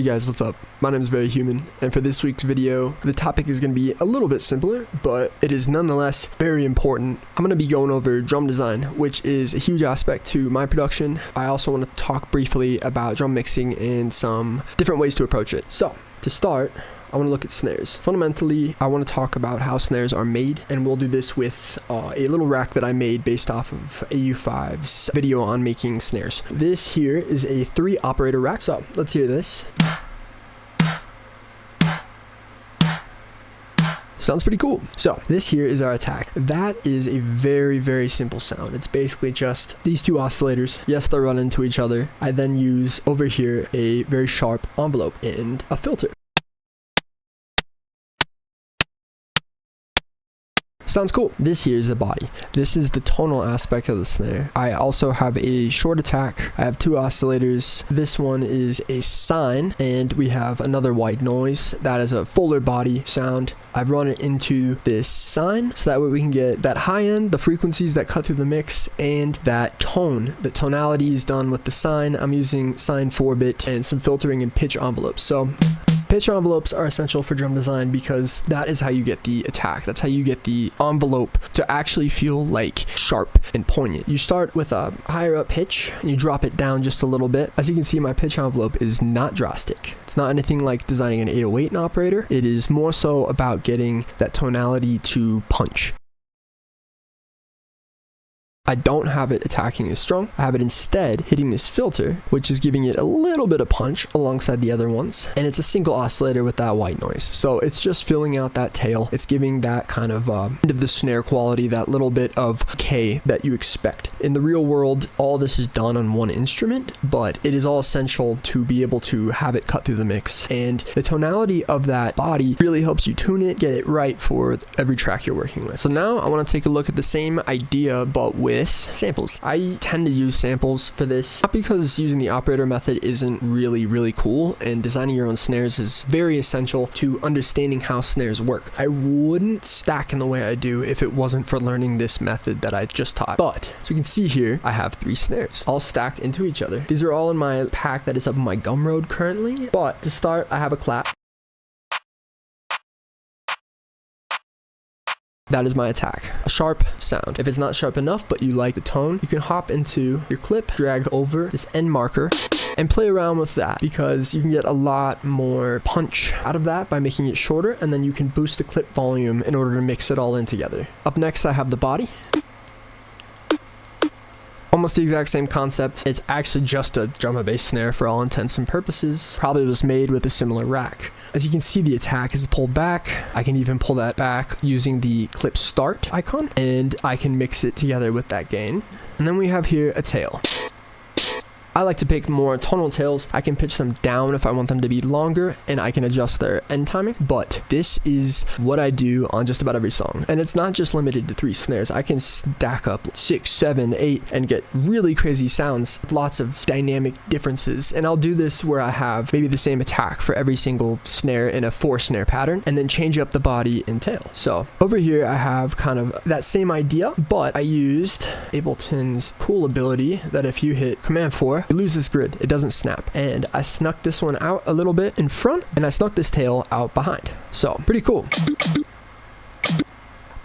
guys, what's up? My name is Very Human, and for this week's video, the topic is going to be a little bit simpler, but it is nonetheless very important. I'm going to be going over drum design, which is a huge aspect to my production. I also want to talk briefly about drum mixing and some different ways to approach it. So, to start, I want to look at snares. Fundamentally, I want to talk about how snares are made, and we'll do this with a little rack that I made based off of AU5's video on making snares. This here is a 3 operator rack, so let's hear this. Sounds pretty cool. So this here is our attack. That is a very, very simple sound. It's basically just these 2 oscillators. Yes, they'll run into each other. I then use over here a very sharp envelope and a filter. Sounds cool. This here is the body. This is the tonal aspect of the snare. I also have a short attack. I have 2 oscillators. This one is a sine, and we have another white noise. That is a fuller body sound. I've run it into this sine, so that way we can get that high end, the frequencies that cut through the mix, and that tone. The tonality is done with the sine. I'm using sine 4-bit and some filtering and pitch envelopes. So pitch envelopes are essential for drum design because that is how you get the attack. That's how you get the envelope to actually feel like sharp and poignant. You start with a higher up pitch and you drop it down just a little bit. As you can see, my pitch envelope is not drastic. It's not anything like designing an 808 in operator. It is more so about getting that tonality to punch. I don't have it attacking as strong. I have it instead hitting this filter, which is giving it a little bit of punch alongside the other ones. And it's a single oscillator with that white noise. So it's just filling out that tail. It's giving that kind of end of the snare quality, that little bit of K that you expect. In the real world, all this is done on one instrument, but it is all essential to be able to have it cut through the mix. And the tonality of that body really helps you tune it, get it right for every track you're working with. So now I want to take a look at the same idea, but with samples. I tend to use samples for this, not because using the operator method isn't really cool, and designing your own snares is very essential to understanding how snares work. I wouldn't stack in the way I do if it wasn't for learning this method that I just taught. But as you can see here, I have 3 snares all stacked into each other. These are all in my pack that is up in my Gumroad currently, but to start, I have a clap. That is my attack, a sharp sound. If it's not sharp enough, but you like the tone, you can hop into your clip, drag over this end marker, and play around with that because you can get a lot more punch out of that by making it shorter, and then you can boost the clip volume in order to mix it all in together. Up next, I have the body. Almost the exact same concept. It's actually just a drum and bass snare for all intents and purposes. Probably was made with a similar rack. As you can see, the attack is pulled back. I can even pull that back using the clip start icon, and I can mix it together with that gain. And then we have here a tail. I like to pick more tonal tails. I can pitch them down if I want them to be longer, and I can adjust their end timing. But this is what I do on just about every song. And it's not just limited to 3 snares. I can stack up 6, 7, 8 and get really crazy sounds, lots of dynamic differences. And I'll do this where I have maybe the same attack for every single snare in a 4 snare pattern, and then change up the body and tail. So over here I have kind of that same idea, but I used Ableton's cool ability that if you hit Command 4, you lose this grid, it doesn't snap. And I snuck this one out a little bit in front, and I snuck this tail out behind. So pretty cool.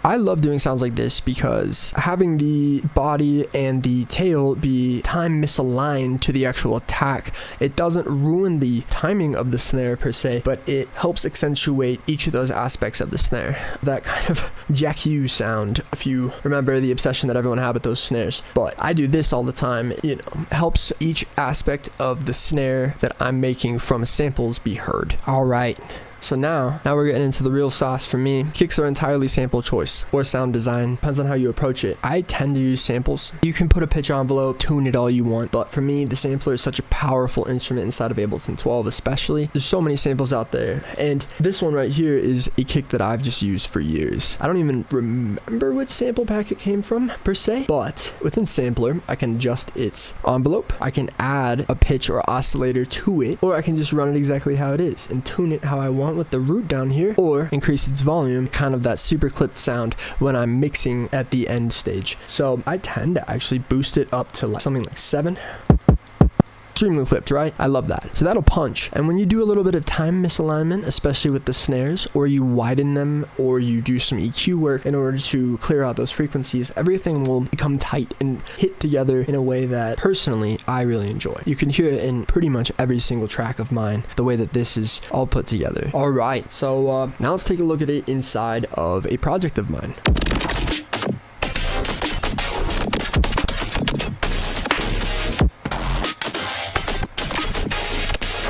I love doing sounds like this because having the body and the tail be time misaligned to the actual attack, it doesn't ruin the timing of the snare per se, but it helps accentuate each of those aspects of the snare. That kind of Jack U sound, if you remember the obsession that everyone had with those snares. But I do this all the time, you know, helps each aspect of the snare that I'm making from samples be heard. All right. So now we're getting into the real sauce for me. Kicks are entirely sample choice or sound design. Depends on how you approach it. I tend to use samples. You can put a pitch envelope, tune it all you want, but for me, the sampler is such a powerful instrument inside of Ableton 12 especially. There's so many samples out there, and this one right here is a kick that I've just used for years. I don't even remember which sample pack it came from per se, but within sampler, I can adjust its envelope. I can add a pitch or oscillator to it, or I can just run it exactly how it is and tune it how I want with the root down here, or increase its volume, kind of that super clipped sound when I'm mixing at the end stage. So I tend to actually boost it up to like something like 7. extremely clipped, right? I love that. So that'll punch. And when you do a little bit of time misalignment, especially with the snares, or you widen them, or you do some EQ work in order to clear out those frequencies, everything will become tight and hit together in a way that personally I really enjoy. You can hear it in pretty much every single track of mine, the way that this is all put together. All right, so now let's take a look at it inside of a project of mine.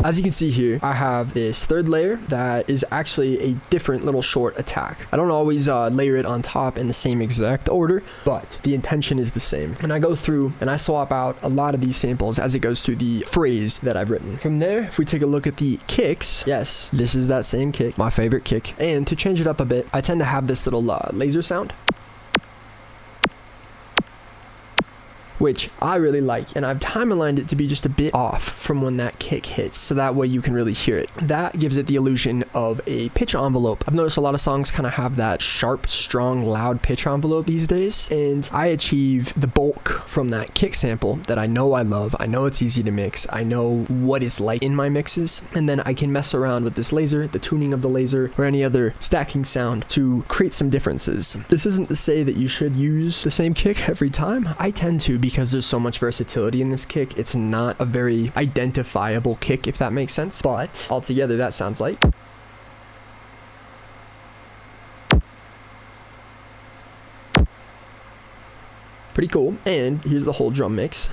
As you can see here, I have this third layer that is actually a different little short attack. I don't always layer it on top in the same exact order, but the intention is the same. And I go through and I swap out a lot of these samples as it goes through the phrase that I've written. From there, if we take a look at the kicks, yes, this is that same kick, my favorite kick. And to change it up a bit, I tend to have this little laser sound, which I really like, and I've time aligned it to be just a bit off from when that kick hits, so that way you can really hear it. That gives it the illusion of a pitch envelope. I've noticed a lot of songs kind of have that sharp, strong, loud pitch envelope these days, and I achieve the bulk from that kick sample that I know I love. I know it's easy to mix. I know what it's like in my mixes, and then I can mess around with this laser, the tuning of the laser, or any other stacking sound to create some differences. This isn't to say that you should use the same kick every time. I tend to, because there's so much versatility in this kick. It's not a very identifiable kick, if that makes sense, but altogether that sounds like pretty cool. And here's the whole drum mix.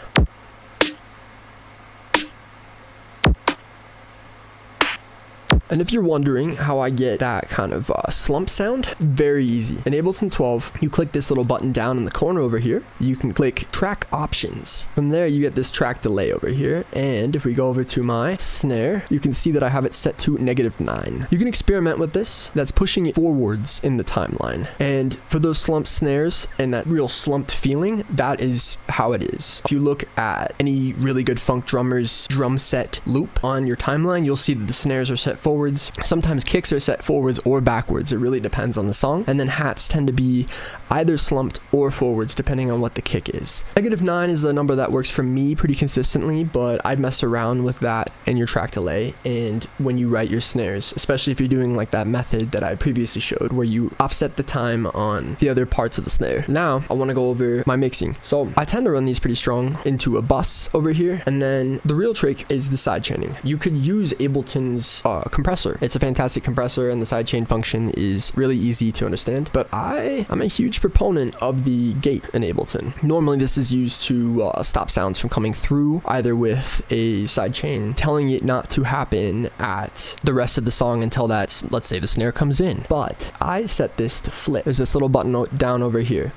And if you're wondering how I get that kind of slump sound, very easy. In Ableton 12, you click this little button down in the corner over here. You can click track options. From there, you get this track delay over here. And if we go over to my snare, you can see that I have it set to -9. You can experiment with this. That's pushing it forwards in the timeline. And for those slump snares and that real slumped feeling, that is how it is. If you look at any really good funk drummer's drum set loop on your timeline, you'll see that the snares are set forward. Sometimes kicks are set forwards or backwards. It really depends on the song. And then hats tend to be either slumped or forwards depending on what the kick is. -9 is a number that works for me pretty consistently, but I'd mess around with that in your track delay and when you write your snares, especially if you're doing like that method that I previously showed where you offset the time on the other parts of the snare. Now I want to go over my mixing. So I tend to run these pretty strong into a bus over here, and then the real trick is the sidechaining. You could use Ableton's compressor. It's a fantastic compressor, and the sidechain function is really easy to understand, but I'm a huge proponent of the gate in Ableton. Normally this is used to stop sounds from coming through, either with a sidechain telling it not to happen at the rest of the song until that, let's say, the snare comes in. But I set this to flip. There's this little button down over here.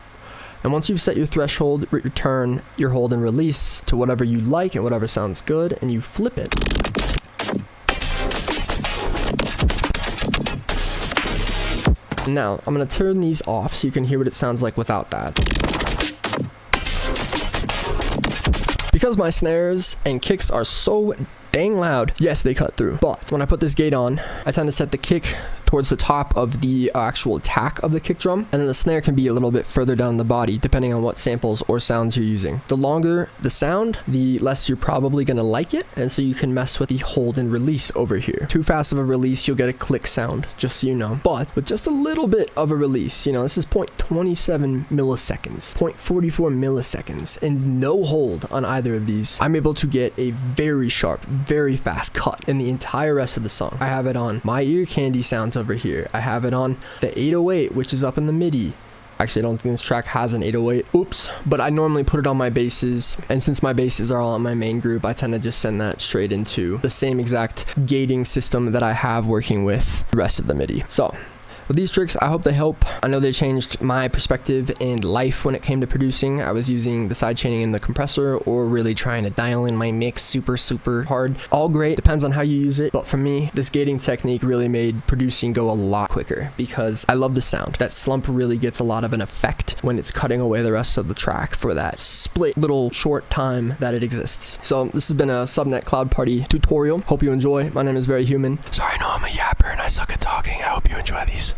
And once you've set your threshold, return your hold and release to whatever you like and whatever sounds good, and you flip it. Now, I'm going to turn these off so you can hear what it sounds like without that. Because my snares and kicks are so dang loud, yes, they cut through. But when I put this gate on, I tend to set the kick towards the top of the actual attack of the kick drum, and then the snare can be a little bit further down the body depending on what samples or sounds you're using. The longer the sound, the less you're probably going to like it, and so you can mess with the hold and release over here. Too fast of a release, you'll get a click sound, just so you know. But with just a little bit of a release, you know, this is 0.27 milliseconds, 0.44 milliseconds, and no hold on either of these, I'm able to get a very sharp, very fast cut in the entire rest of the song. I have it on my ear candy sounds over here. I have it on the 808, which is up in the MIDI. Actually, I don't think this track has an 808. Oops. But I normally put it on my basses, and since my basses are all on my main group, I tend to just send that straight into the same exact gating system that I have working with the rest of the MIDI. So with these tricks, I hope they help. I know they changed my perspective and life when it came to producing. I was using the sidechaining in the compressor or really trying to dial in my mix super hard. All great, depends on how you use it. But for me, this gating technique really made producing go a lot quicker because I love the sound. That slump really gets a lot of an effect when it's cutting away the rest of the track for that split little short time that it exists. So this has been a Subnet Cloud Party tutorial. Hope you enjoy. My name is Very Human. Sorry, I know I'm a yapper and I suck at talking. I hope you enjoy these.